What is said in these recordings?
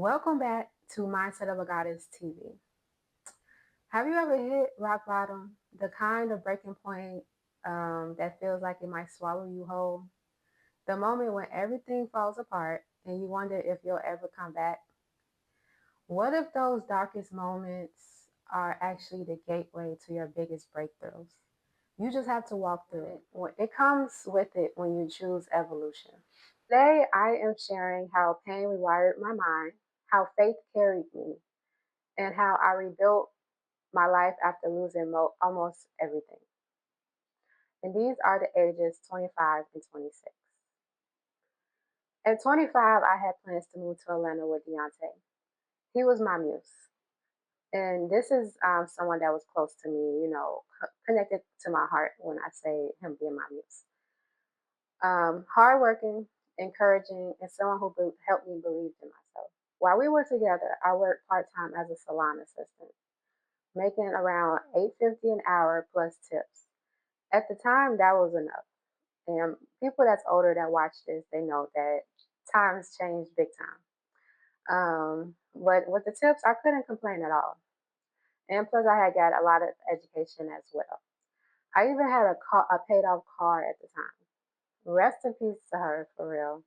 Welcome back to Mindset of a Goddess TV. Have you ever hit rock bottom, the kind of breaking point that feels like it might swallow you whole? The moment when everything falls apart and you wonder if you'll ever come back? What if those darkest moments are actually the gateway to your biggest breakthroughs? You just have to walk through it. It comes with it when you choose evolution. Today, I am sharing how pain rewired my mind, how faith carried me, and how I rebuilt my life after losing almost everything. And these are the ages 25 and 26. At 25, I had plans to move to Atlanta with Deontay. He was my muse. And this is someone that was close to me, connected to my heart when I say him being my muse. Hardworking, encouraging, and someone who helped me believe in myself. While we were together, I worked part time as a salon assistant, making around $8.50 an hour plus tips. At the time, that was enough. And people that's older that watch this, they know that times changed big time. But with the tips, I couldn't complain at all. And plus, I had got a lot of education as well. I even had a paid off car at the time. Rest in peace to her, for real.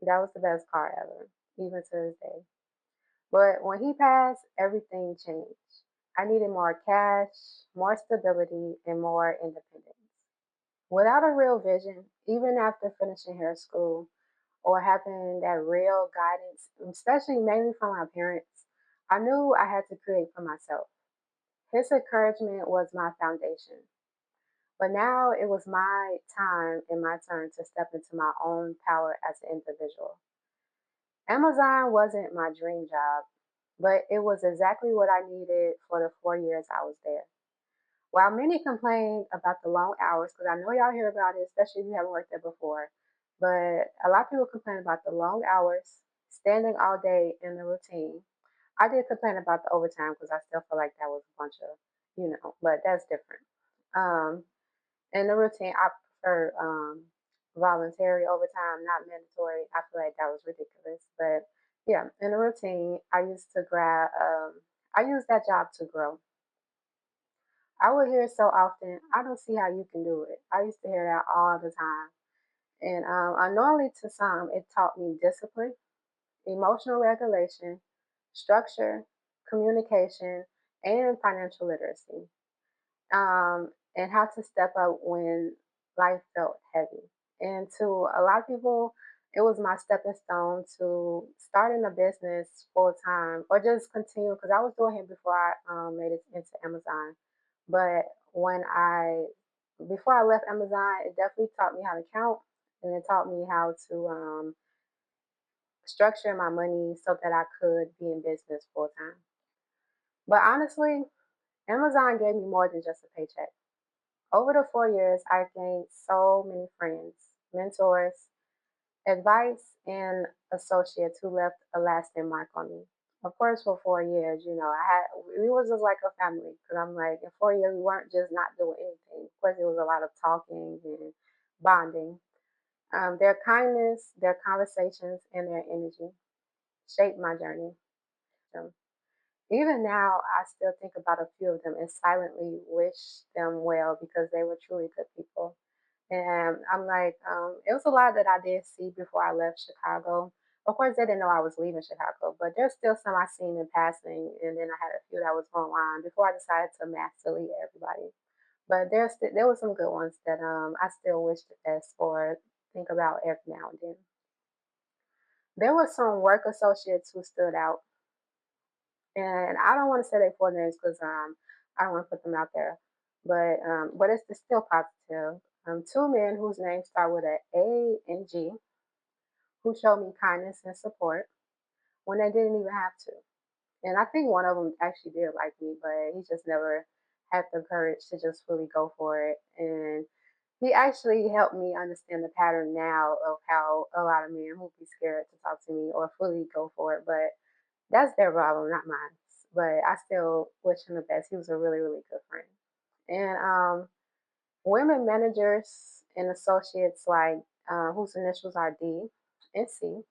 That was the best car ever, even to this day. But when he passed, everything changed. I needed more cash, more stability, and more independence. Without a real vision, even after finishing hair school or having that real guidance, especially mainly from my parents, I knew I had to create for myself. His encouragement was my foundation. But now it was my time and my turn to step into my own power as an individual. Amazon wasn't my dream job, but it was exactly what I needed for the 4 years I was there. While many complain about the long hours, because I know y'all hear about it, especially if you haven't worked there before, but a lot of people complain about the long hours, standing all day in the routine. I did complain about the overtime because I still feel like that was a bunch of, but that's different. Um, in the routine, I prefer voluntary overtime, not mandatory. I feel like that was ridiculous. But yeah, in the routine, I used that job to grow. I would hear it so often, I don't see how you can do it. I used to hear that all the time. And unknowingly to some, it taught me discipline, emotional regulation, structure, communication, and financial literacy, and how to step up when life felt heavy. And to a lot of people, it was my stepping stone to starting a business full time or just continue because I was doing it before I made it into Amazon. But when before I left Amazon, it definitely taught me how to count and it taught me how to structure my money so that I could be in business full time. But honestly, Amazon gave me more than just a paycheck. Over the 4 years, I gained so many friends, mentors, advice, and associates who left a lasting mark on me. Of course, for 4 years, we was just like a family because I'm like in 4 years we weren't just not doing anything. Of course, it was a lot of talking and bonding. Their kindness, their conversations, and their energy shaped my journey. So, even now, I still think about a few of them and silently wish them well because they were truly good people. And I'm like, it was a lot that I did see before I left Chicago. Of course, they didn't know I was leaving Chicago, but there's still some I seen in passing. And then I had a few that was online before I decided to mass delete everybody. But there were some good ones that I still wish the best or think about every now and then. There were some work associates who stood out, and I don't want to say their full names because I don't want to put them out there, but it's still positive. Two men whose names start with a A and G who showed me kindness and support when they didn't even have to. And I think one of them actually did like me, but he just never had the courage to just fully go for it. And he actually helped me understand the pattern now of how a lot of men will be scared to talk to me or fully go for it. But that's their problem, not mine. But I still wish him the best. He was a really, really good friend. And women managers and associates whose initials are D and C,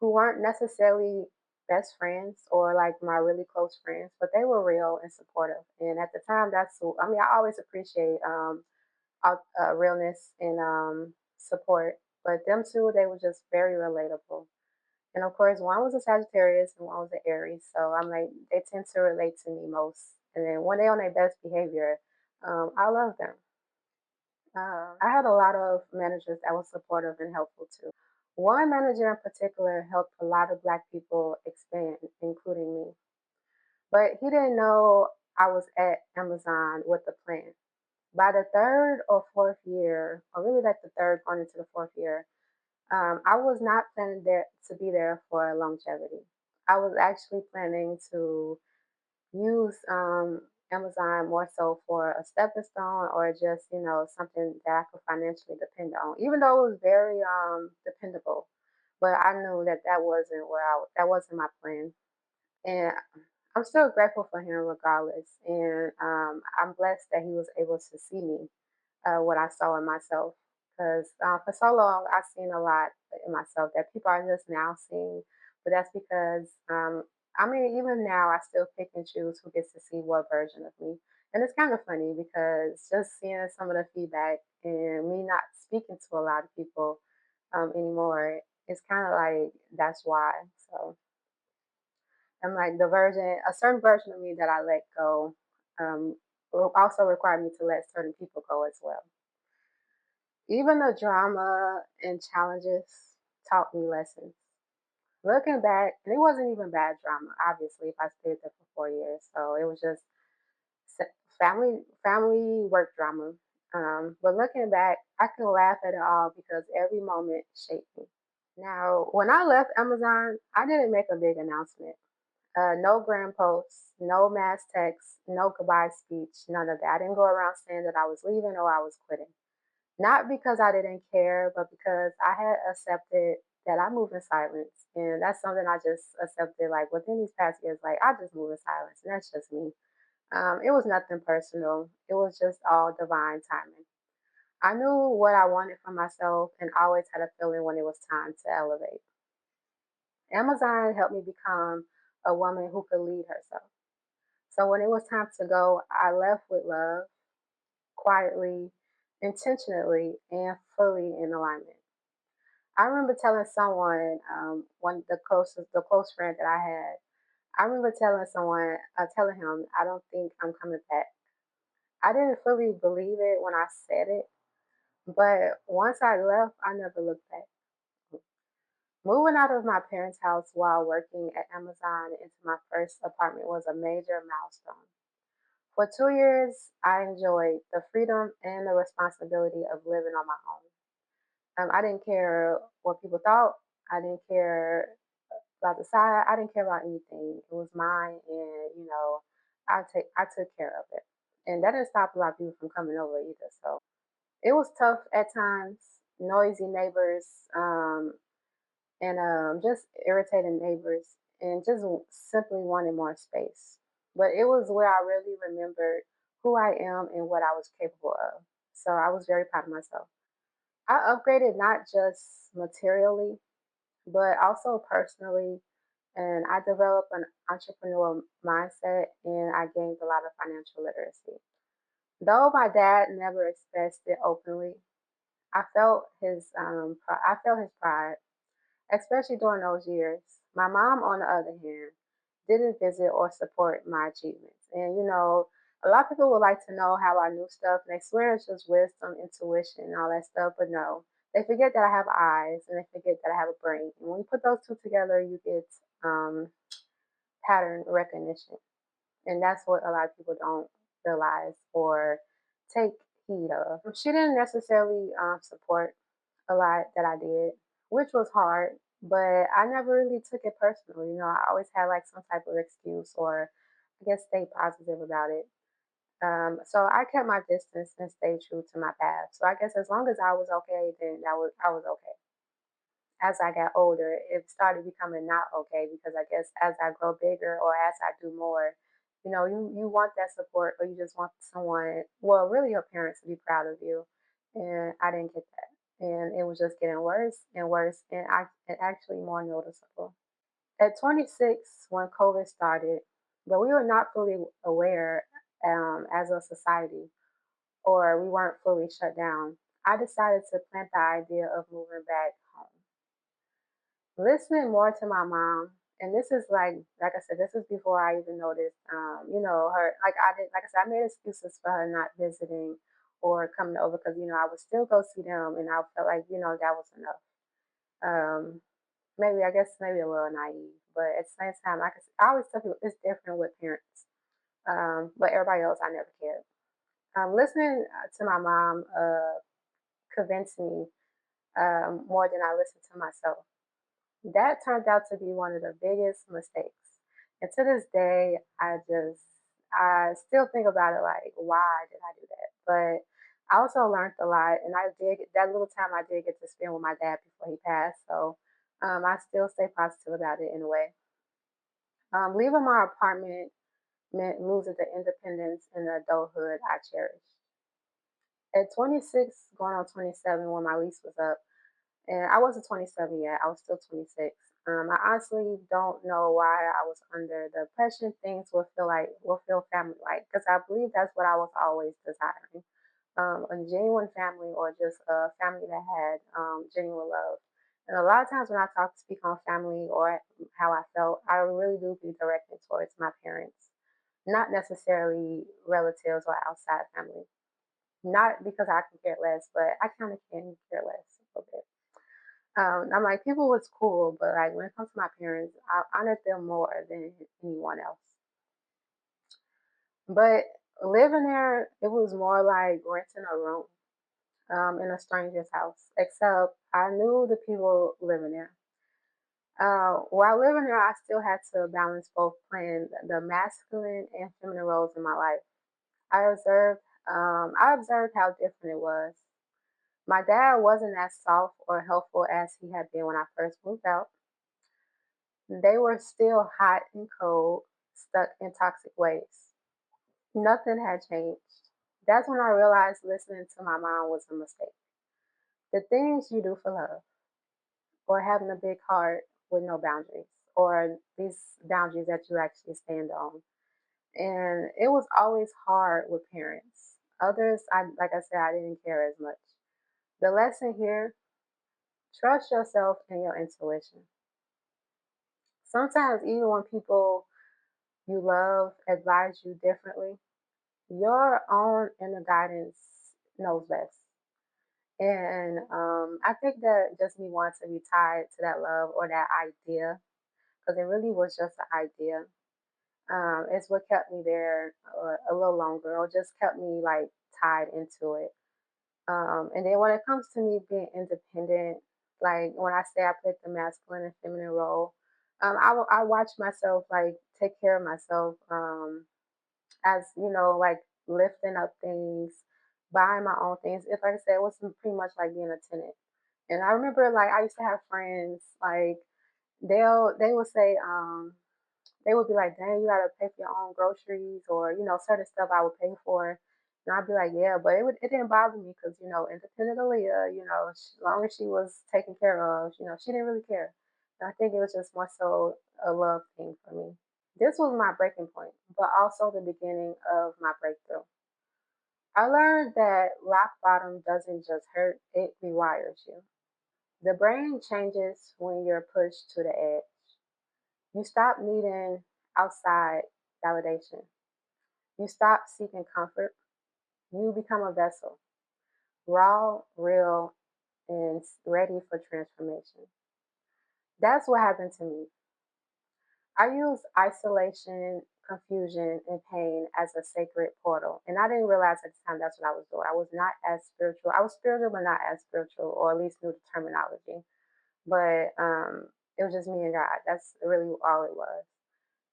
who weren't necessarily best friends or like my really close friends, but they were real and supportive. And at the time, I mean, I always appreciate realness and support. But them two, they were just very relatable. And of course, one was a Sagittarius and one was an Aries. So I'm like, they tend to relate to me most. And then when they're on their best behavior, I love them. I had a lot of managers that were supportive and helpful too. One manager in particular helped a lot of Black people expand, including me. But he didn't know I was at Amazon with the plan. By the third or fourth year, or really like the third going into the fourth year, I was not planning there to be there for longevity. I was actually planning to use Amazon more so for a stepping stone or just, something that I could financially depend on, even though it was very dependable. But I knew that that wasn't my plan. And I'm still grateful for him regardless. And I'm blessed that he was able to see me what I saw in myself. Because for so long, I've seen a lot in myself that people are just now seeing. But that's because, I mean, even now, I still pick and choose who gets to see what version of me. And it's kind of funny because just seeing some of the feedback and me not speaking to a lot of people anymore, it's kind of like that's why. So I'm like a certain version of me that I let go will also require me to let certain people go as well. Even the drama and challenges taught me lessons. Looking back, and it wasn't even bad drama, obviously, if I stayed there for 4 years. So it was just family work drama. But looking back, I can laugh at it all because every moment shaped me. Now, when I left Amazon, I didn't make a big announcement. No grand posts, no mass texts, no goodbye speech, none of that. I didn't go around saying that I was leaving or I was quitting. Not because I didn't care, but because I had accepted that I move in silence. And that's something I just accepted like within these past years, like I just move in silence. And that's just me. It was nothing personal. It was just all divine timing. I knew what I wanted for myself and always had a feeling when it was time to elevate. Amazon helped me become a woman who could lead herself. So when it was time to go, I left with love, quietly, intentionally, and fully in alignment. I remember telling someone, one the close friend that I had. I remember telling him, I don't think I'm coming back. I didn't fully believe it when I said it, but once I left, I never looked back. Moving out of my parents' house while working at Amazon into my first apartment was a major milestone. For 2 years, I enjoyed the freedom and the responsibility of living on my own. I didn't care what people thought. I didn't care about the side. I didn't care about anything. It was mine, and I took care of it. And that didn't stop a lot of people from coming over either. So it was tough at times. Noisy neighbors, and just irritating neighbors, and just simply wanting more space. But it was where I really remembered who I am and what I was capable of. So I was very proud of myself. I upgraded not just materially, but also personally. And I developed an entrepreneurial mindset and I gained a lot of financial literacy. Though my dad never expressed it openly, I felt his pride, especially during those years. My mom, on the other hand, didn't visit or support my achievements. And a lot of people would like to know how I knew stuff, and they swear it's just wisdom, intuition, and all that stuff. But no, they forget that I have eyes, and they forget that I have a brain. And when you put those two together, you get um, pattern recognition, and that's what a lot of people don't realize or take heed of. She didn't necessarily support a lot that I did, which was hard, but I never really took it personally. I always had like some type of excuse or I guess stay positive about it. So I kept my distance and stayed true to my path. So I guess as long as I was okay, then I was okay. As I got older, it started becoming not okay because I guess as I grow bigger or as I do more, you want that support or you just want someone, well, really your parents to be proud of you. And I didn't get that. And it was just getting worse and worse and actually more noticeable. At 26, when COVID started, but we were not fully aware as a society, or we weren't fully shut down, I decided to plant the idea of moving back home. Listening more to my mom, and this is like I said, this is before I even noticed, her. Like I did, like I said, I made excuses for her not visiting or coming over because I would still go see them, and I felt like that was enough. Um, maybe I guess maybe a little naive, but at the same time, like I always tell people, it's different with parents. But everybody else, I never cared. Listening to my mom convinced me more than I listened to myself. That turned out to be one of the biggest mistakes. And to this day, I still think about it like, why did I do that? But I also learned a lot, and I did that little time I did get to spend with my dad before he passed. So I still stay positive about it in a way. Leaving my apartment meant losing the independence and the adulthood I cherished. At 26, going on 27, when my lease was up, and I wasn't 27 yet. I was still 26. I honestly don't know why I was under the impression things will feel family like, because I believe that's what I was always desiring. A genuine family, or just a family that had genuine love. And a lot of times when I speak on family or how I felt, I really do be directed towards my parents, not necessarily relatives or outside family. Not because I can care less, but I kind of can care less a little bit. I'm like, people was cool, but like when it comes to my parents, I honored them more than anyone else. But living there, it was more like renting a room in a stranger's house, except I knew the people living there. While living there, I still had to balance both playing the masculine and feminine roles in my life. I observed, I observed how different it was. My dad wasn't as soft or helpful as he had been when I first moved out. They were still hot and cold, stuck in toxic ways. Nothing had changed. That's when I realized listening to my mom was a mistake. The things you do for love, or having a big heart with no boundaries, or these boundaries that you actually stand on. And it was always hard with parents. Others, like I said, I didn't care as much. The lesson here: trust yourself and your intuition. Sometimes, even when people you love advise you differently, your own inner guidance knows best. And I think that just me wanting to be tied to that love or that idea, because it really was just an idea, is what kept me there a little longer, or just kept me like tied into it. And then when it comes to me being independent, like when I say I played the masculine and feminine role, I watch myself like take care of myself. As like lifting up things, buying my own things. If like I said, it was pretty much like being a tenant. And I remember like I used to have friends like they would say they would be like, "Dang, you gotta pay for your own groceries," or certain stuff I would pay for. And I'd be like, "Yeah," but it didn't bother me because independent Aaliyah, as long as she was taken care of, she didn't really care. And I think it was just more so a love thing for me. This was my breaking point, but also the beginning of my breakthrough. I learned that rock bottom doesn't just hurt, it rewires you. The brain changes when you're pushed to the edge. You stop needing outside validation. You stop seeking comfort. You become a vessel, raw, real, and ready for transformation. That's what happened to me. I used isolation, confusion, and pain as a sacred portal. And I didn't realize at the time that's what I was doing. I was not as spiritual. I was spiritual, but not as spiritual, or at least knew the terminology. But it was just me and God. That's really all it was.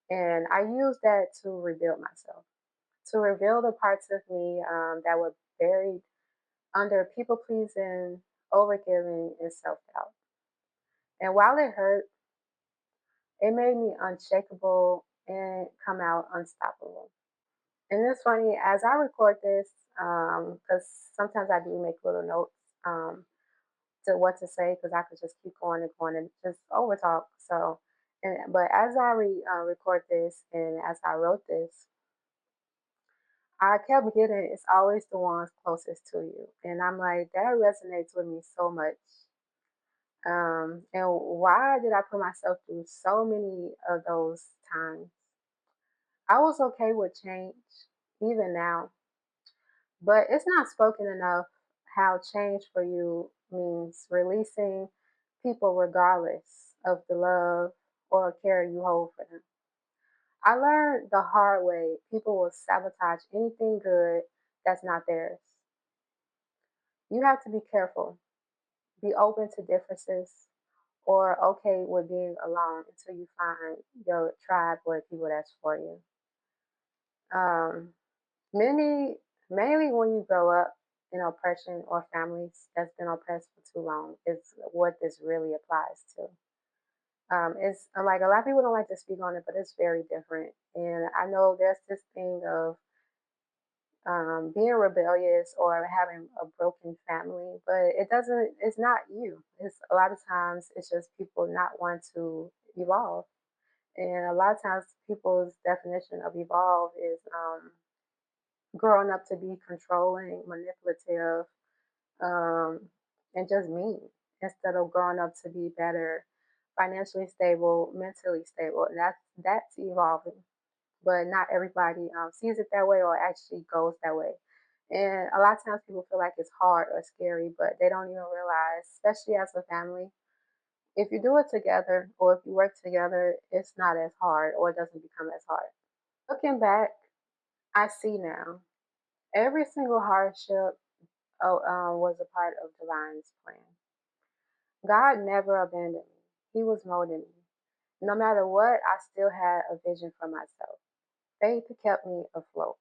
And I used that to rebuild myself, to reveal the parts of me that were buried under people pleasing, overgiving, and self doubt. And while it hurt, it made me unshakable and come out unstoppable. And it's funny, as I record this, because sometimes I do make little notes to what to say, because I could just keep going and going and just over talk. So But as I record this and as I wrote this, I kept getting it's always the ones closest to you, and I'm like that resonates with me so much. And why did I put myself through so many of those times? I was okay with change, even now, but it's not spoken enough how change for you means releasing people regardless of the love or care you hold for them. I learned the hard way people will sabotage anything good that's not theirs. You have to be careful, be open to differences, or okay with being alone until you find your tribe or people that's for you. Um, many, mainly when you grow up in oppression or families that's been oppressed for too long, is what this really applies to. It's like a lot of people don't like to speak on it, but it's very different. And I know there's this thing of being rebellious or having a broken family, but it doesn't. It's not you. It's a lot of times it's just people not want to evolve. And a lot of times, people's definition of evolve is growing up to be controlling, manipulative, um, and just mean instead of growing up to be better, financially stable, mentally stable. And that's evolving, but not everybody sees it that way or actually goes that way. And a lot of times people feel like it's hard or scary, but they don't even realize, especially as a family, if you do it together or if you work together, it's not as hard or it doesn't become as hard. Looking back, I see now every single hardship was a part of divine's plan. God never abandoned me. He was molding me. No matter what, I still had a vision for myself. Faith kept me afloat.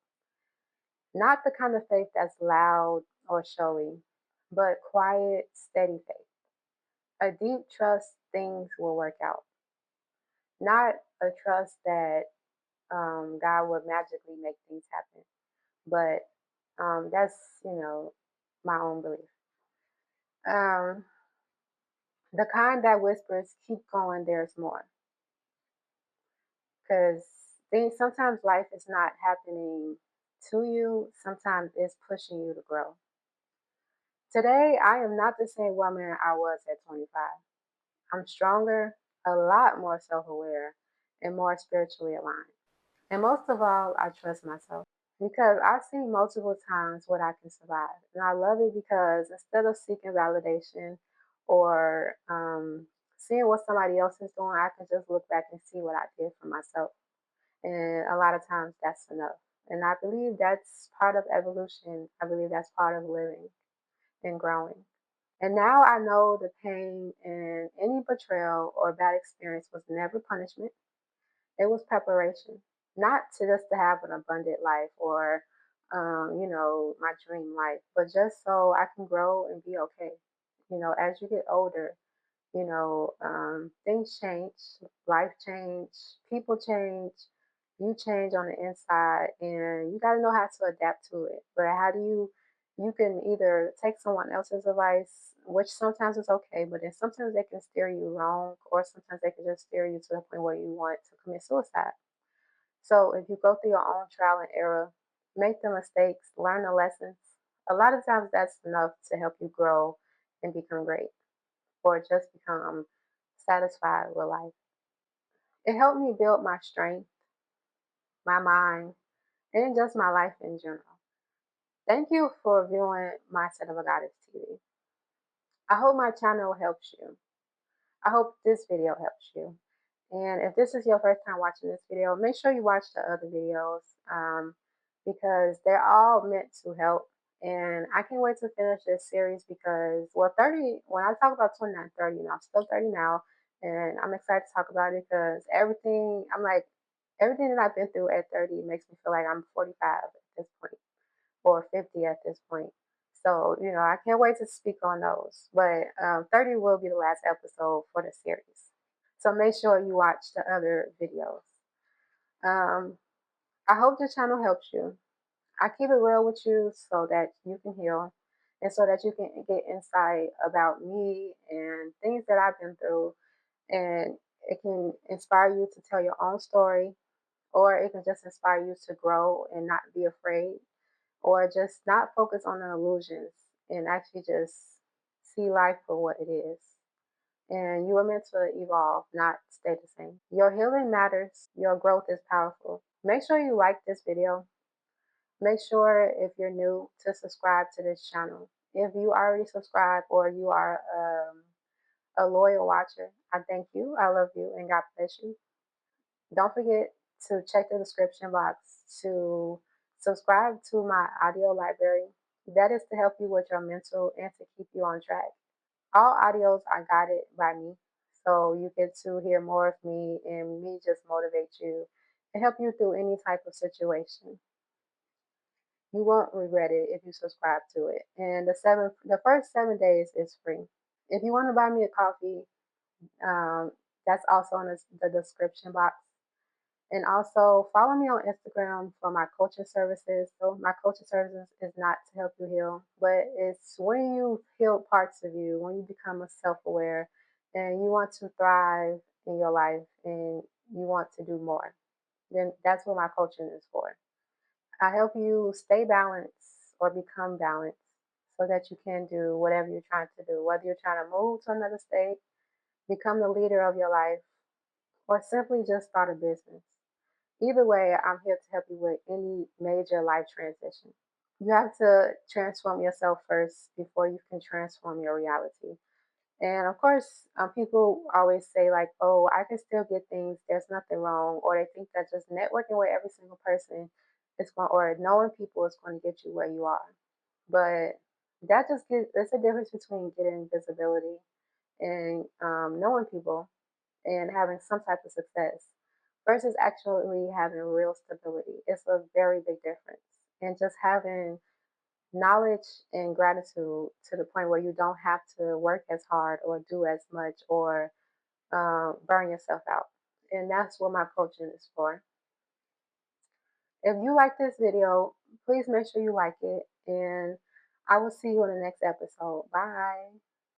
Not the kind of faith that's loud or showy, but quiet, steady faith. A deep trust things will work out. Not a trust that God would magically make things happen, but that's, my own belief. Um, the kind that whispers, keep going, there's more. Because things sometimes life is not happening to you, sometimes it's pushing you to grow. Today, I am not the same woman I was at 25. I'm stronger, a lot more self aware, and more spiritually aligned. And most of all, I trust myself because I've seen multiple times what I can survive. And I love it because instead of seeking validation or seeing what somebody else is doing, I can just look back and see what I did for myself. And a lot of times that's enough. And I believe that's part of evolution. I believe that's part of living and growing. And now I know the pain and any betrayal or bad experience was never punishment. It was preparation, not to just to have an abundant life or, my dream life, but just so I can grow and be okay. As you get older, things change, life change, people change, you change on the inside, and you got to know how to adapt to it. But how do you can either take someone else's advice, which sometimes is okay, but then sometimes they can steer you wrong, or sometimes they can just steer you to the point where you want to commit suicide. So if you go through your own trial and error, make the mistakes, learn the lessons, a lot of times that's enough to help you grow and become great or just become satisfied with life. It helped me build my strength, my mind, and just my life in general. Thank you for viewing my Set of a Goddess TV. I hope my channel helps you. I hope this video helps you. And if this is your first time watching this video, make sure you watch the other videos because they're all meant to help. And I can't wait to finish this series because, well, 30, when I talk about 29, 30, and I'm still 30 now, and I'm excited to talk about it because everything that I've been through at 30 makes me feel like I'm 45 at this point or 50 at this point. So, I can't wait to speak on those. But 30 will be the last episode for the series. So make sure you watch the other videos. Um, I hope the channel helps you. I keep it real with you so that you can heal and so that you can get insight about me and things that I've been through. And It can inspire you to tell your own story, or it can just inspire you to grow and not be afraid, or just not focus on the illusions and actually just see life for what it is. And you are meant to evolve, not stay the same. Your healing matters, your growth is powerful. Make sure you like this video. Make sure if you're new to subscribe to this channel. If you already subscribed or you are a loyal watcher, I thank you, I love you, and God bless you. Don't forget to check the description box to subscribe to my audio library. That is to help you with your mental and to keep you on track. All audios are guided by me, so you get to hear more of me and me just motivate you and help you through any type of situation. You won't regret it if you subscribe to it. And the first 7 days is free. If you want to buy me a coffee, um, that's also in the description box. And also follow me on Instagram for my coaching services. So my coaching services is not to help you heal, but it's when you heal parts of you, when you become a self-aware and you want to thrive in your life and you want to do more. Then that's what my coaching is for. I help you stay balanced or become balanced so that you can do whatever you're trying to do, whether you're trying to move to another state, become the leader of your life, or simply just start a business. Either way, I'm here to help you with any major life transition. You have to transform yourself first before you can transform your reality. And of course, people always say, like, oh, I can still get things, there's nothing wrong. Or they think that just networking with every single person is going, or knowing people is going to get you where you are. But that just gives, there's a difference between getting visibility and knowing people and having some type of success versus actually having real stability. It's a very big difference. And just having knowledge and gratitude to the point where you don't have to work as hard or do as much or burn yourself out. And that's what my coaching is for. If you like this video, please make sure you like it. And I will see you in the next episode. Bye.